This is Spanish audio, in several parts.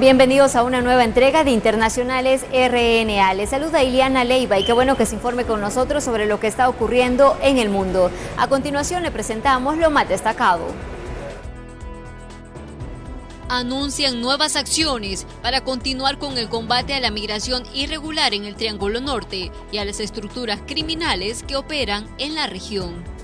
Bienvenidos a una nueva entrega de Internacionales RNA. Les saluda Iliana Leiva y qué bueno que se informe con nosotros sobre lo que está ocurriendo en el mundo. A continuación le presentamos lo más destacado. Anuncian nuevas acciones para continuar con el combate a la migración irregular en el Triángulo Norte y a las estructuras criminales que operan en la región.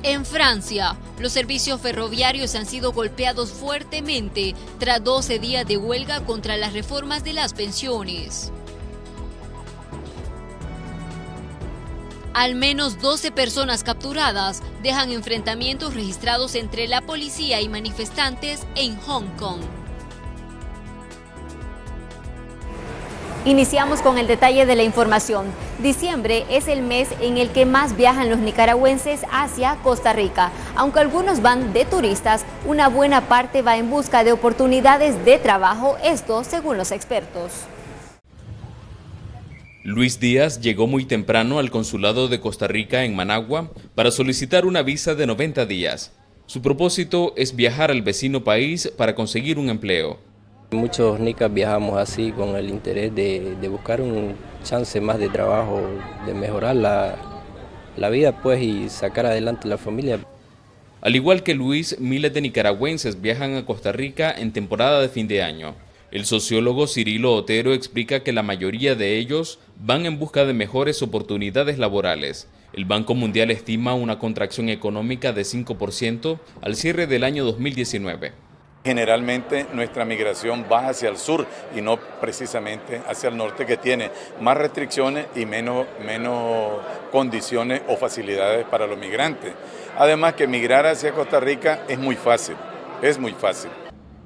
En Francia, los servicios ferroviarios han sido golpeados fuertemente tras 12 días de huelga contra las reformas de las pensiones. Al menos 12 personas capturadas dejan enfrentamientos registrados entre la policía y manifestantes en Hong Kong. Iniciamos con el detalle de la información. Diciembre es el mes en el que más viajan los nicaragüenses hacia Costa Rica. Aunque algunos van de turistas, una buena parte va en busca de oportunidades de trabajo, esto según los expertos. Luis Díaz llegó muy temprano al consulado de Costa Rica en Managua para solicitar una visa de 90 días. Su propósito es viajar al vecino país para conseguir un empleo. Muchos nicas viajamos así con el interés de buscar un chance más de trabajo, de mejorar la vida pues y sacar adelante la familia. Al igual que Luis, miles de nicaragüenses viajan a Costa Rica en temporada de fin de año. El sociólogo Cirilo Otero explica que la mayoría de ellos van en busca de mejores oportunidades laborales. El Banco Mundial estima una contracción económica de 5% al cierre del año 2019. Generalmente nuestra migración va hacia el sur y no precisamente hacia el norte, que tiene más restricciones y menos condiciones o facilidades para los migrantes. Además que migrar hacia Costa Rica es muy fácil, es muy fácil.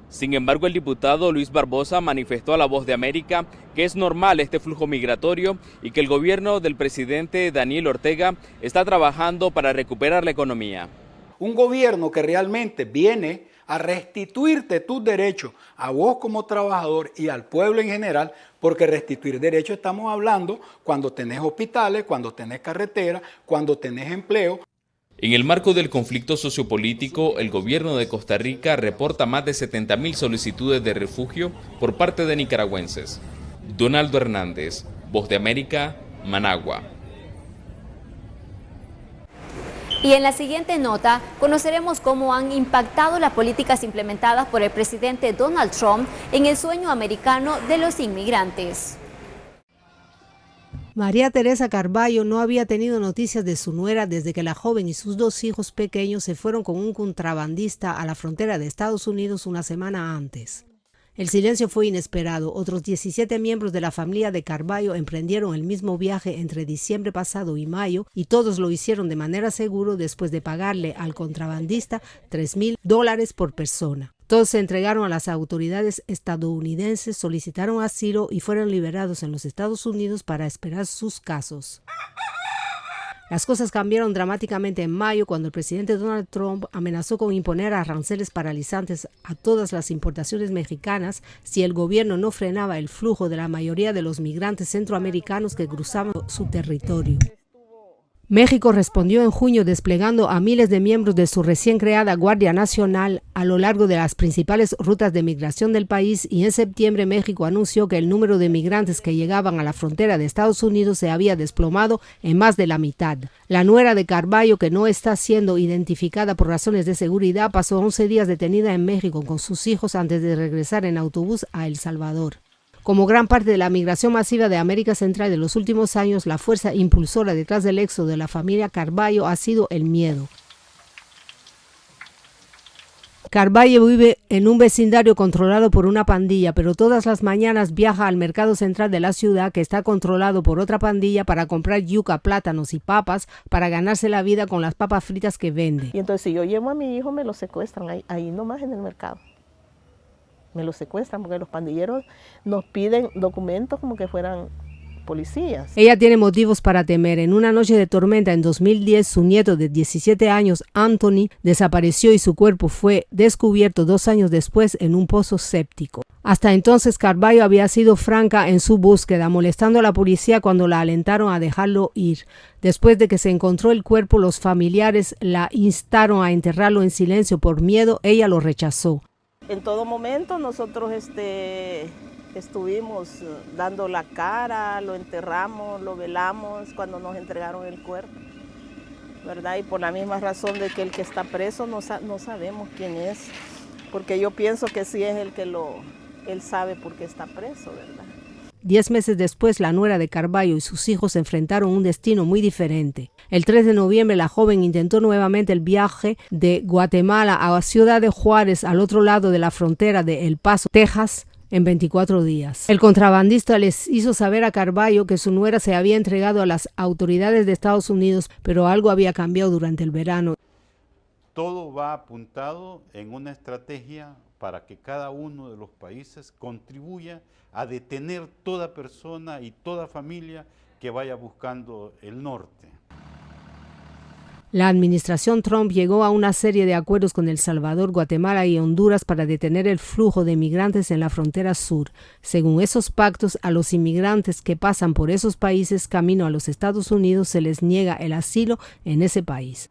Sin embargo, el diputado Luis Barbosa manifestó a La Voz de América que es normal este flujo migratorio y que el gobierno del presidente Daniel Ortega está trabajando para recuperar la economía. Un gobierno que realmente viene a restituirte tus derechos a vos como trabajador y al pueblo en general, porque restituir derechos estamos hablando cuando tenés hospitales, cuando tenés carretera, cuando tenés empleo. En el marco del conflicto sociopolítico, el gobierno de Costa Rica reporta más de 70.000 solicitudes de refugio por parte de nicaragüenses. Donaldo Hernández, Voz de América, Managua. Y en la siguiente nota conoceremos cómo han impactado las políticas implementadas por el presidente Donald Trump en el sueño americano de los inmigrantes. María Teresa Carballo no había tenido noticias de su nuera desde que la joven y sus 2 hijos pequeños se fueron con un contrabandista a la frontera de Estados Unidos una semana antes. El silencio fue inesperado. Otros 17 miembros de la familia de Carballo emprendieron el mismo viaje entre diciembre pasado y mayo y todos lo hicieron de manera segura después de pagarle al contrabandista $3,000 por persona. Todos se entregaron a las autoridades estadounidenses, solicitaron asilo y fueron liberados en los Estados Unidos para esperar sus casos. Las cosas cambiaron dramáticamente en mayo cuando el presidente Donald Trump amenazó con imponer aranceles paralizantes a todas las importaciones mexicanas si el gobierno no frenaba el flujo de la mayoría de los migrantes centroamericanos que cruzaban su territorio. México respondió en junio desplegando a miles de miembros de su recién creada Guardia Nacional a lo largo de las principales rutas de migración del país y en septiembre México anunció que el número de migrantes que llegaban a la frontera de Estados Unidos se había desplomado en más de la mitad. La nuera de Carballo, que no está siendo identificada por razones de seguridad, pasó 11 días detenida en México con sus hijos antes de regresar en autobús a El Salvador. Como gran parte de la migración masiva de América Central de los últimos años, la fuerza impulsora detrás del éxodo de la familia Carballo ha sido el miedo. Carballo vive en un vecindario controlado por una pandilla, pero todas las mañanas viaja al mercado central de la ciudad, que está controlado por otra pandilla, para comprar yuca, plátanos y papas para ganarse la vida con las papas fritas que vende. Y entonces si yo llevo a mi hijo me lo secuestran ahí nomás en el mercado. Me lo secuestran porque los pandilleros nos piden documentos como que fueran policías. Ella tiene motivos para temer. En una noche de tormenta en 2010, su nieto de 17 años, Anthony, desapareció y su cuerpo fue descubierto 2 años después en un pozo séptico. Hasta entonces, Carballo había sido franca en su búsqueda, molestando a la policía cuando la alentaron a dejarlo ir. Después de que se encontró el cuerpo, los familiares la instaron a enterrarlo en silencio por miedo. Ella lo rechazó. En todo momento nosotros estuvimos dando la cara, lo enterramos, lo velamos cuando nos entregaron el cuerpo, ¿verdad? Y por la misma razón de que el que está preso no sabemos quién es, porque yo pienso que sí es el que él sabe por qué está preso, ¿verdad? 10 meses después, la nuera de Carballo y sus hijos enfrentaron un destino muy diferente. El 3 de noviembre, la joven intentó nuevamente el viaje de Guatemala a Ciudad de Juárez, al otro lado de la frontera de El Paso, Texas, en 24 días. El contrabandista les hizo saber a Carballo que su nuera se había entregado a las autoridades de Estados Unidos, pero algo había cambiado durante el verano. Todo va apuntado en una estrategia para que cada uno de los países contribuya a detener toda persona y toda familia que vaya buscando el norte. La administración Trump llegó a una serie de acuerdos con El Salvador, Guatemala y Honduras para detener el flujo de migrantes en la frontera sur. Según esos pactos, a los inmigrantes que pasan por esos países camino a los Estados Unidos se les niega el asilo en ese país.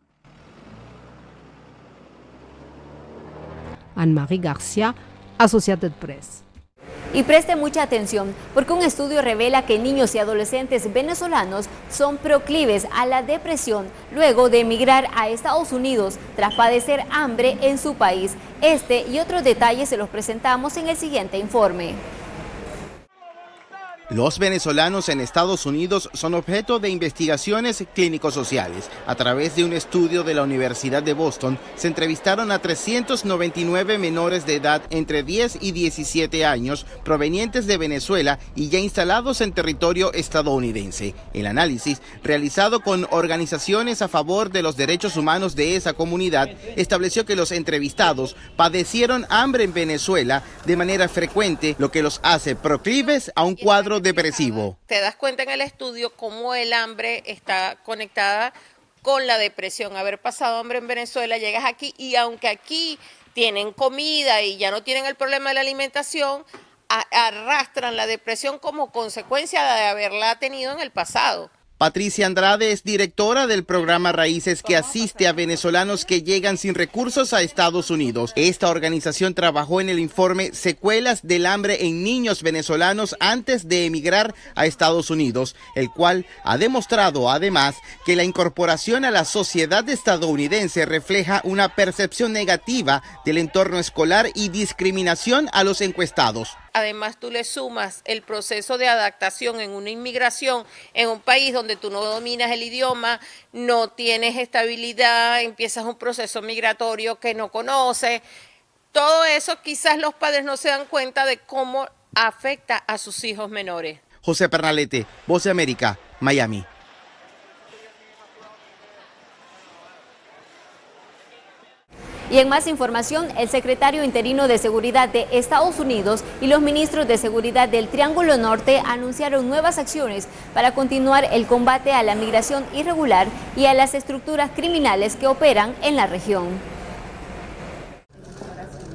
Anne-Marie García, Associated Press. Y preste mucha atención, porque un estudio revela que niños y adolescentes venezolanos son proclives a la depresión luego de emigrar a Estados Unidos tras padecer hambre en su país. Este y otros detalles se los presentamos en el siguiente informe. Los venezolanos en Estados Unidos son objeto de investigaciones clínico-sociales. A través de un estudio de la Universidad de Boston, se entrevistaron a 399 menores de edad entre 10 y 17 años provenientes de Venezuela y ya instalados en territorio estadounidense. El análisis, realizado con organizaciones a favor de los derechos humanos de esa comunidad, estableció que los entrevistados padecieron hambre en Venezuela de manera frecuente, lo que los hace proclives a un cuadro depresivo. Te das cuenta en el estudio cómo el hambre está conectada con la depresión. Haber pasado hambre en Venezuela, llegas aquí y aunque aquí tienen comida y ya no tienen el problema de la alimentación, arrastran la depresión como consecuencia de haberla tenido en el pasado. Patricia Andrade es directora del programa Raíces, que asiste a venezolanos que llegan sin recursos a Estados Unidos. Esta organización trabajó en el informe Secuelas del hambre en niños venezolanos antes de emigrar a Estados Unidos, el cual ha demostrado además que la incorporación a la sociedad estadounidense refleja una percepción negativa del entorno escolar y discriminación a los encuestados. Además, tú le sumas el proceso de adaptación en una inmigración en un país donde tú no dominas el idioma, no tienes estabilidad, empiezas un proceso migratorio que no conoces. Todo eso quizás los padres no se dan cuenta de cómo afecta a sus hijos menores. José Pernalete, Voz de América, Miami. Y en más información, el secretario interino de Seguridad de Estados Unidos y los ministros de Seguridad del Triángulo Norte anunciaron nuevas acciones para continuar el combate a la migración irregular y a las estructuras criminales que operan en la región.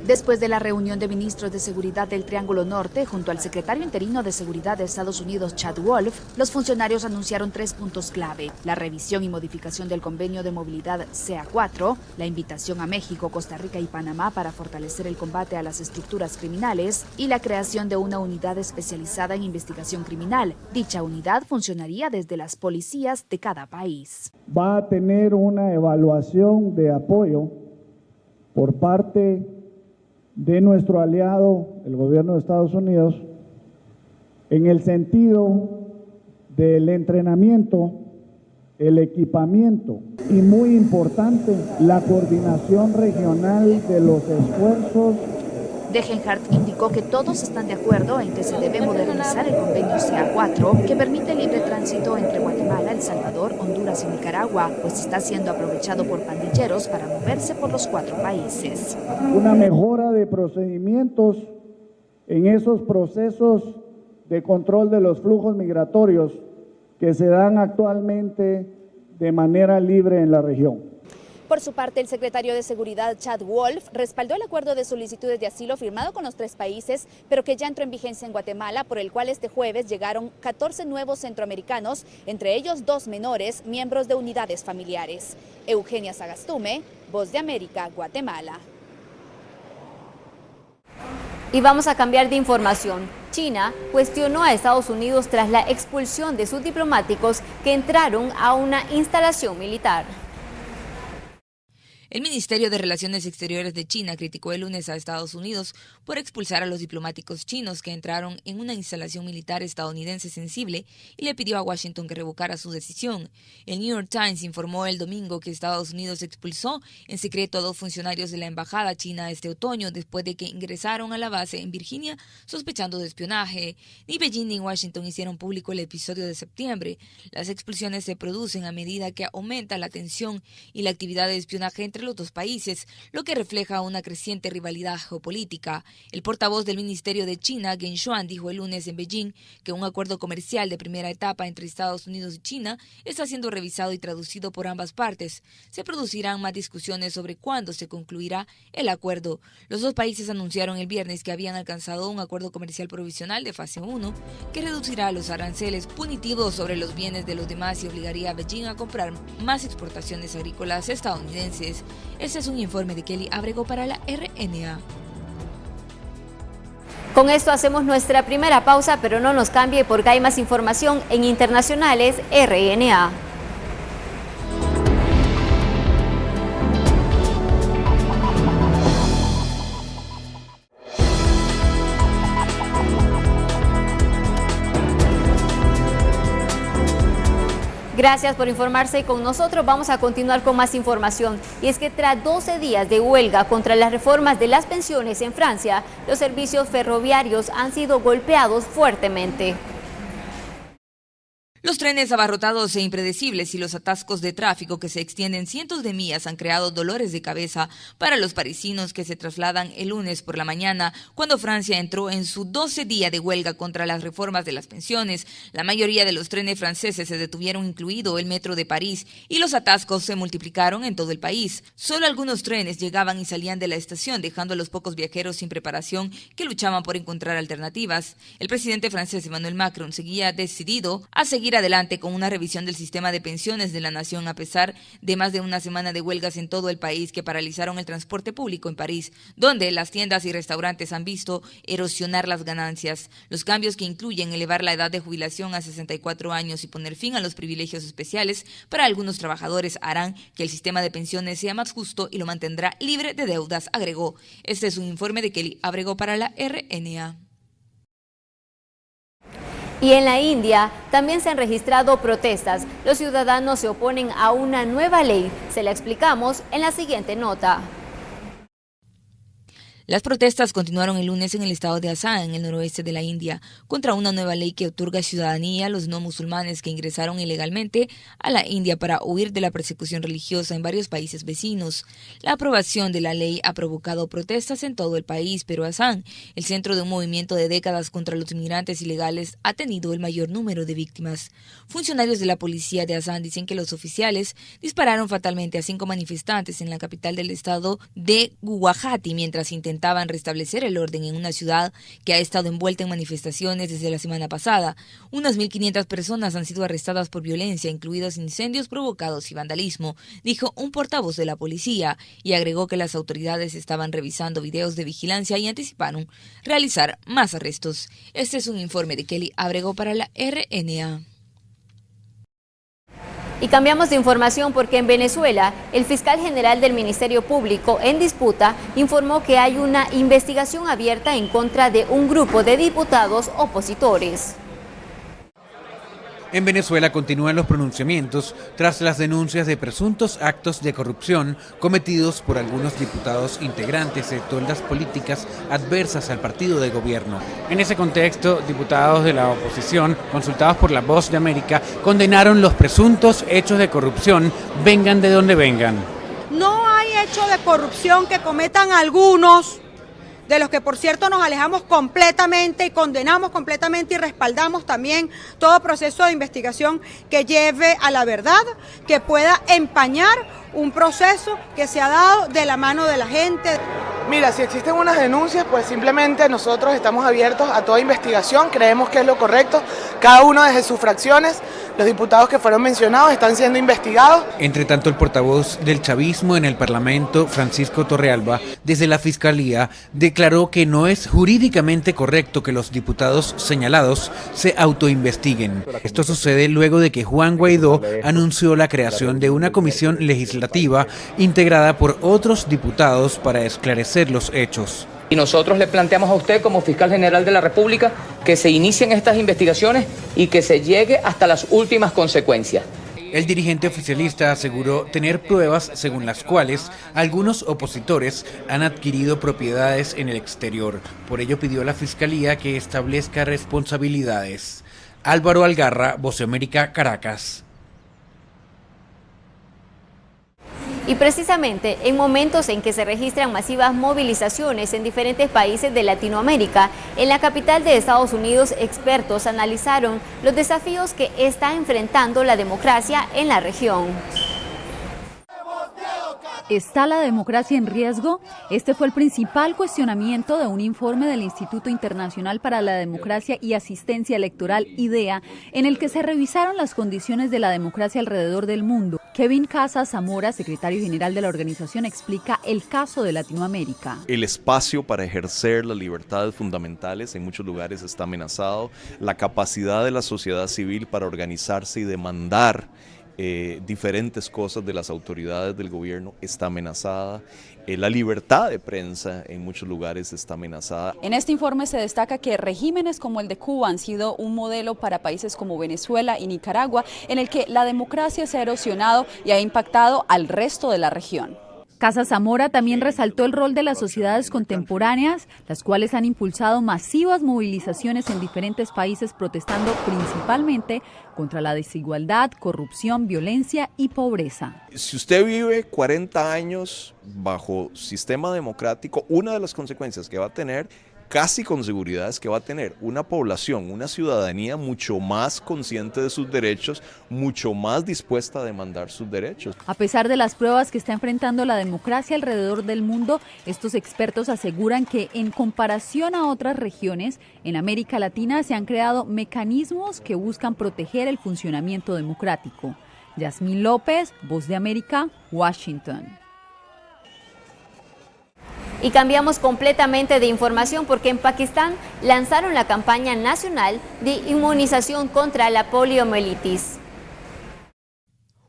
Después de la reunión de ministros de Seguridad del Triángulo Norte junto al secretario interino de Seguridad de Estados Unidos, Chad Wolf, los funcionarios anunciaron 3 puntos clave: la revisión y modificación del convenio de movilidad CA4, la invitación a México, Costa Rica y Panamá para fortalecer el combate a las estructuras criminales y la creación de una unidad especializada en investigación criminal. Dicha unidad funcionaría desde las policías de cada país. Va a tener una evaluación de apoyo por parte de nuestro aliado, el gobierno de Estados Unidos, en el sentido del entrenamiento, el equipamiento y, muy importante, la coordinación regional de los esfuerzos. Degenhardt indicó que todos están de acuerdo en que se debe modernizar el convenio CA4, que permite libre tránsito entre Guatemala, El Salvador, Honduras y Nicaragua, pues está siendo aprovechado por pandilleros para moverse por los 4 países. Una mejora de procedimientos en esos procesos de control de los flujos migratorios que se dan actualmente de manera libre en la región. Por su parte, el secretario de Seguridad, Chad Wolf, respaldó el acuerdo de solicitudes de asilo firmado con los 3 países, pero que ya entró en vigencia en Guatemala, por el cual este jueves llegaron 14 nuevos centroamericanos, entre ellos 2 menores, miembros de unidades familiares. Eugenia Sagastume, Voz de América, Guatemala. Y vamos a cambiar de información. China cuestionó a Estados Unidos tras la expulsión de sus diplomáticos que entraron a una instalación militar. El Ministerio de Relaciones Exteriores de China criticó el lunes a Estados Unidos por expulsar a los diplomáticos chinos que entraron en una instalación militar estadounidense sensible y le pidió a Washington que revocara su decisión. El New York Times informó el domingo que Estados Unidos expulsó en secreto a 2 funcionarios de la embajada china este otoño después de que ingresaron a la base en Virginia sospechando de espionaje. Ni Beijing ni Washington hicieron público el episodio de septiembre. Las expulsiones se producen a medida que aumenta la tensión y la actividad de espionaje entre los 2 países, lo que refleja una creciente rivalidad geopolítica. El portavoz del Ministerio de China, Geng Shuang, dijo el lunes en Beijing que un acuerdo comercial de primera etapa entre Estados Unidos y China está siendo revisado y traducido por ambas partes. Se producirán más discusiones sobre cuándo se concluirá el acuerdo. Los 2 países anunciaron el viernes que habían alcanzado un acuerdo comercial provisional de fase 1 que reducirá los aranceles punitivos sobre los bienes de los demás y obligaría a Beijing a comprar más exportaciones agrícolas estadounidenses. Este es un informe de Kelly Abrego para la RNA. Con esto hacemos nuestra primera pausa, pero no nos cambie porque hay más información en Internacionales RNA. Gracias por informarse con nosotros. Vamos a continuar con más información. Y es que tras 12 días de huelga contra las reformas de las pensiones en Francia, los servicios ferroviarios han sido golpeados fuertemente. Los trenes abarrotados e impredecibles y los atascos de tráfico que se extienden cientos de millas han creado dolores de cabeza para los parisinos que se trasladan el lunes por la mañana cuando Francia entró en su 12 día de huelga contra las reformas de las pensiones. La mayoría de los trenes franceses se detuvieron, incluido el metro de París, y los atascos se multiplicaron en todo el país. Solo algunos trenes llegaban y salían de la estación, dejando a los pocos viajeros sin preparación que luchaban por encontrar alternativas. El presidente francés Emmanuel Macron seguía decidido a seguir adelante con una revisión del sistema de pensiones de la nación a pesar de más de una semana de huelgas en todo el país que paralizaron el transporte público en París, donde las tiendas y restaurantes han visto erosionar las ganancias. Los cambios, que incluyen elevar la edad de jubilación a 64 años y poner fin a los privilegios especiales para algunos trabajadores, harán que el sistema de pensiones sea más justo y lo mantendrá libre de deudas, agregó. Este es un informe de Kelly Abrego para la RNA. Y en la India también se han registrado protestas. Los ciudadanos se oponen a una nueva ley. Se la explicamos en la siguiente nota. Las protestas continuaron el lunes en el estado de Assam, en el noroeste de la India, contra una nueva ley que otorga ciudadanía a los no musulmanes que ingresaron ilegalmente a la India para huir de la persecución religiosa en varios países vecinos. La aprobación de la ley ha provocado protestas en todo el país, pero Assam, el centro de un movimiento de décadas contra los inmigrantes ilegales, ha tenido el mayor número de víctimas. Funcionarios de la policía de Assam dicen que los oficiales dispararon fatalmente a 5 manifestantes en la capital del estado de Guwahati mientras intentaban restablecer el orden en una ciudad que ha estado envuelta en manifestaciones desde la semana pasada. Unas 1.500 personas han sido arrestadas por violencia, incluidos incendios provocados y vandalismo, dijo un portavoz de la policía, y agregó que las autoridades estaban revisando videos de vigilancia y anticiparon realizar más arrestos. Este es un informe de Kelly Abrego para la RNA. Y cambiamos de información porque en Venezuela, el fiscal general del Ministerio Público en disputa informó que hay una investigación abierta en contra de un grupo de diputados opositores. En Venezuela continúan los pronunciamientos tras las denuncias de presuntos actos de corrupción cometidos por algunos diputados integrantes de toldas políticas adversas al partido de gobierno. En ese contexto, diputados de la oposición, consultados por La Voz de América, condenaron los presuntos hechos de corrupción, vengan de donde vengan. No hay hecho de corrupción que cometan algunos de los que por cierto nos alejamos completamente y condenamos completamente y respaldamos también todo proceso de investigación que lleve a la verdad, que pueda empañar un proceso que se ha dado de la mano de la gente. Mira, si existen unas denuncias, pues simplemente nosotros estamos abiertos a toda investigación, creemos que es lo correcto, cada uno desde sus fracciones, los diputados que fueron mencionados están siendo investigados. Entre tanto, el portavoz del chavismo en el Parlamento, Francisco Torrealba, desde la Fiscalía, declaró que no es jurídicamente correcto que los diputados señalados se autoinvestiguen. Esto sucede luego de que Juan Guaidó anunció la creación de una comisión legislativa integrada por otros diputados para esclarecer los hechos. Y nosotros le planteamos a usted como fiscal general de la República que se inicien estas investigaciones y que se llegue hasta las últimas consecuencias. El dirigente oficialista aseguró tener pruebas según las cuales algunos opositores han adquirido propiedades en el exterior. Por ello pidió a la Fiscalía que establezca responsabilidades. Álvaro Algarra, Voz de América, Caracas. Y precisamente en momentos en que se registran masivas movilizaciones en diferentes países de Latinoamérica, en la capital de Estados Unidos, expertos analizaron los desafíos que está enfrentando la democracia en la región. ¿Está la democracia en riesgo? Este fue el principal cuestionamiento de un informe del Instituto Internacional para la Democracia y Asistencia Electoral, IDEA, en el que se revisaron las condiciones de la democracia alrededor del mundo. Kevin Casas Zamora, secretario general de la organización, explica el caso de Latinoamérica. El espacio para ejercer las libertades fundamentales en muchos lugares está amenazado. La capacidad de la sociedad civil para organizarse y demandar diferentes cosas de las autoridades del gobierno está amenazada. La libertad de prensa en muchos lugares está amenazada. En este informe se destaca que regímenes como el de Cuba han sido un modelo para países como Venezuela y Nicaragua, en el que la democracia se ha erosionado y ha impactado al resto de la región. Casas Zamora también resaltó el rol de las sociedades contemporáneas, las cuales han impulsado masivas movilizaciones en diferentes países protestando principalmente contra la desigualdad, corrupción, violencia y pobreza. Si usted vive 40 años bajo sistema democrático, una de las consecuencias que va a tener casi con seguridad es que va a tener una población, una ciudadanía mucho más consciente de sus derechos, mucho más dispuesta a demandar sus derechos. A pesar de las pruebas que está enfrentando la democracia alrededor del mundo, estos expertos aseguran que en comparación a otras regiones, en América Latina se han creado mecanismos que buscan proteger el funcionamiento democrático. Yasmín López, Voz de América, Washington. Y cambiamos completamente de información porque en Pakistán lanzaron la campaña nacional de inmunización contra la poliomielitis.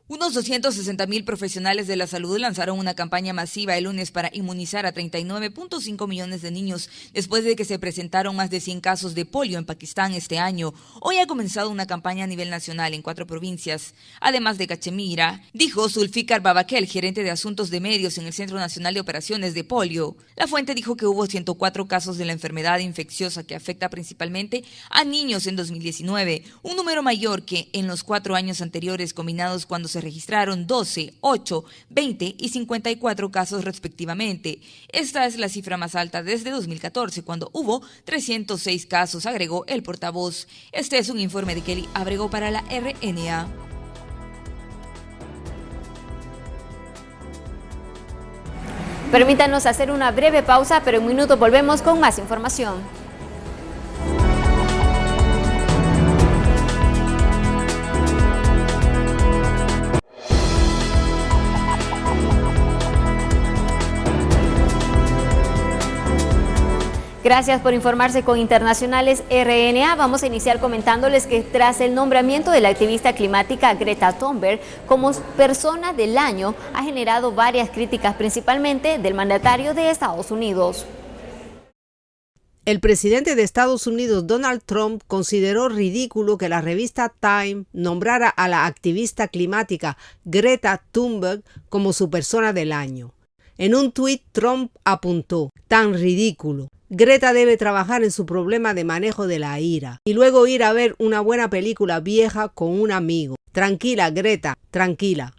Unos 260,000 profesionales de la salud lanzaron una campaña masiva el lunes para inmunizar a 39.5 millones de niños después de que se presentaron más de 100 casos de polio en Pakistán este año. Hoy ha comenzado una campaña a nivel nacional en 4 provincias. Además de Cachemira, dijo Zulfikar Babakel, gerente de asuntos de medios en el Centro Nacional de Operaciones de Polio. La fuente dijo que hubo 104 casos de la enfermedad infecciosa que afecta principalmente a niños en 2019, un número mayor que en los 4 años anteriores combinados cuando se registraron 12, 8, 20 y 54 casos respectivamente. Esta es la cifra más alta desde 2014, cuando hubo 306 casos, agregó el portavoz. Este es un informe de Kelly Abrego para la RNA. Permítanos hacer una breve pausa, pero en un minuto volvemos con más información. Gracias por informarse con Internacionales RNA. Vamos a iniciar comentándoles que tras el nombramiento de la activista climática Greta Thunberg como persona del año, ha generado varias críticas, principalmente del mandatario de Estados Unidos. El presidente de Estados Unidos, Donald Trump, consideró ridículo que la revista Time nombrara a la activista climática Greta Thunberg como su persona del año. En un tuit, Trump apuntó: tan ridículo. Greta debe trabajar en su problema de manejo de la ira y luego ir a ver una buena película vieja con un amigo. Tranquila, Greta, tranquila.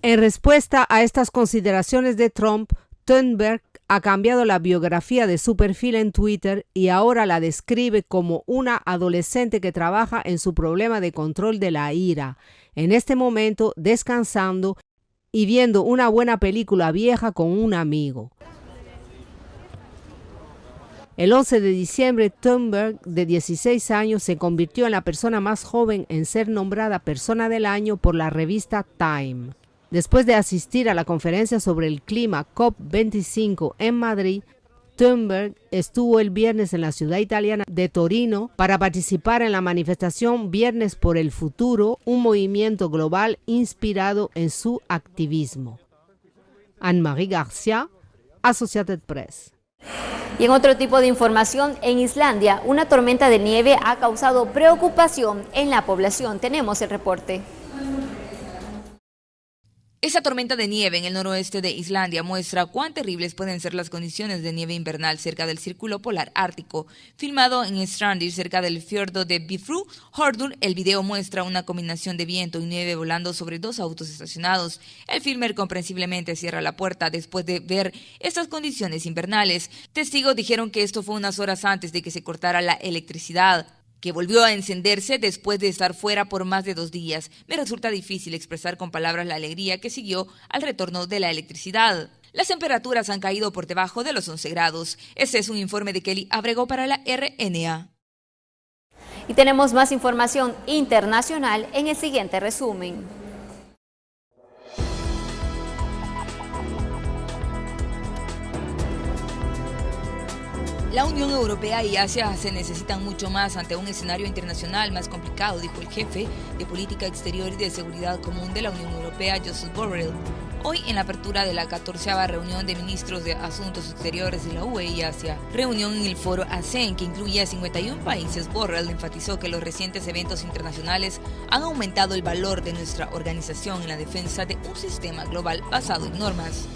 En respuesta a estas consideraciones de Trump, Thunberg ha cambiado la biografía de su perfil en Twitter y ahora la describe como una adolescente que trabaja en su problema de control de la ira, en este momento descansando y viendo una buena película vieja con un amigo. El 11 de diciembre, Thunberg, de 16 años, se convirtió en la persona más joven en ser nombrada Persona del Año por la revista Time. Después de asistir a la conferencia sobre el clima COP25 en Madrid, Thunberg estuvo el viernes en la ciudad italiana de Torino para participar en la manifestación Viernes por el Futuro, un movimiento global inspirado en su activismo. Anne-Marie García, Associated Press. Y en otro tipo de información, en Islandia, una tormenta de nieve ha causado preocupación en la población. Tenemos el reporte. Esa tormenta de nieve en el noroeste de Islandia muestra cuán terribles pueden ser las condiciones de nieve invernal cerca del Círculo Polar Ártico. Filmado en Strandir, cerca del fiordo de Bifröst, el video muestra una combinación de viento y nieve volando sobre dos autos estacionados. El filmer comprensiblemente cierra la puerta después de ver estas condiciones invernales. Testigos dijeron que esto fue unas horas antes de que se cortara la electricidad, que volvió a encenderse después de estar fuera por más de 2 días. Me resulta difícil expresar con palabras la alegría que siguió al retorno de la electricidad. Las temperaturas han caído por debajo de los 11 grados. Este es un informe de Kelly Abrego para la RNA. Y tenemos más información internacional en el siguiente resumen. La Unión Europea y Asia se necesitan mucho más ante un escenario internacional más complicado, dijo el jefe de Política Exterior y de Seguridad Común de la Unión Europea, Josep Borrell, hoy en la apertura de la 14ª reunión de ministros de Asuntos Exteriores de la UE y Asia, reunión en el foro ASEAN que incluye a 51 países. Borrell enfatizó que los recientes eventos internacionales han aumentado el valor de nuestra organización en la defensa de un sistema global basado en normas.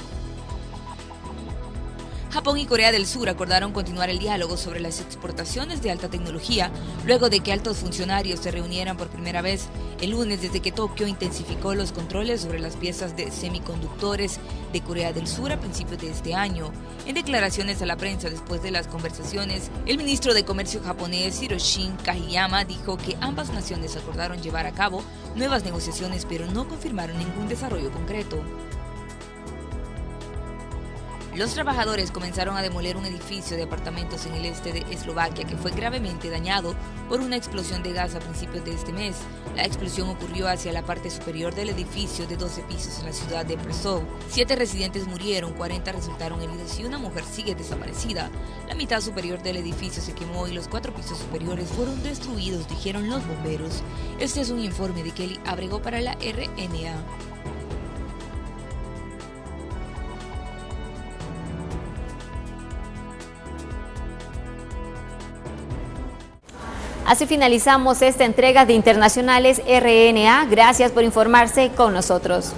Japón y Corea del Sur acordaron continuar el diálogo sobre las exportaciones de alta tecnología luego de que altos funcionarios se reunieran por primera vez el lunes desde que Tokio intensificó los controles sobre las piezas de semiconductores de Corea del Sur a principios de este año. En declaraciones a la prensa después de las conversaciones, el ministro de Comercio japonés Hiroshin Kageyama dijo que ambas naciones acordaron llevar a cabo nuevas negociaciones pero no confirmaron ningún desarrollo concreto. Los trabajadores comenzaron a demoler un edificio de apartamentos en el este de Eslovaquia que fue gravemente dañado por una explosión de gas a principios de este mes. La explosión ocurrió hacia la parte superior del edificio de 12 pisos en la ciudad de Prešov. 7 residentes murieron, 40 resultaron heridos y una mujer sigue desaparecida. La mitad superior del edificio se quemó y los 4 pisos superiores fueron destruidos, dijeron los bomberos. Este es un informe de Kelly Abrego para la RNA. Así finalizamos esta entrega de Internacionales RNA. Gracias por informarse con nosotros.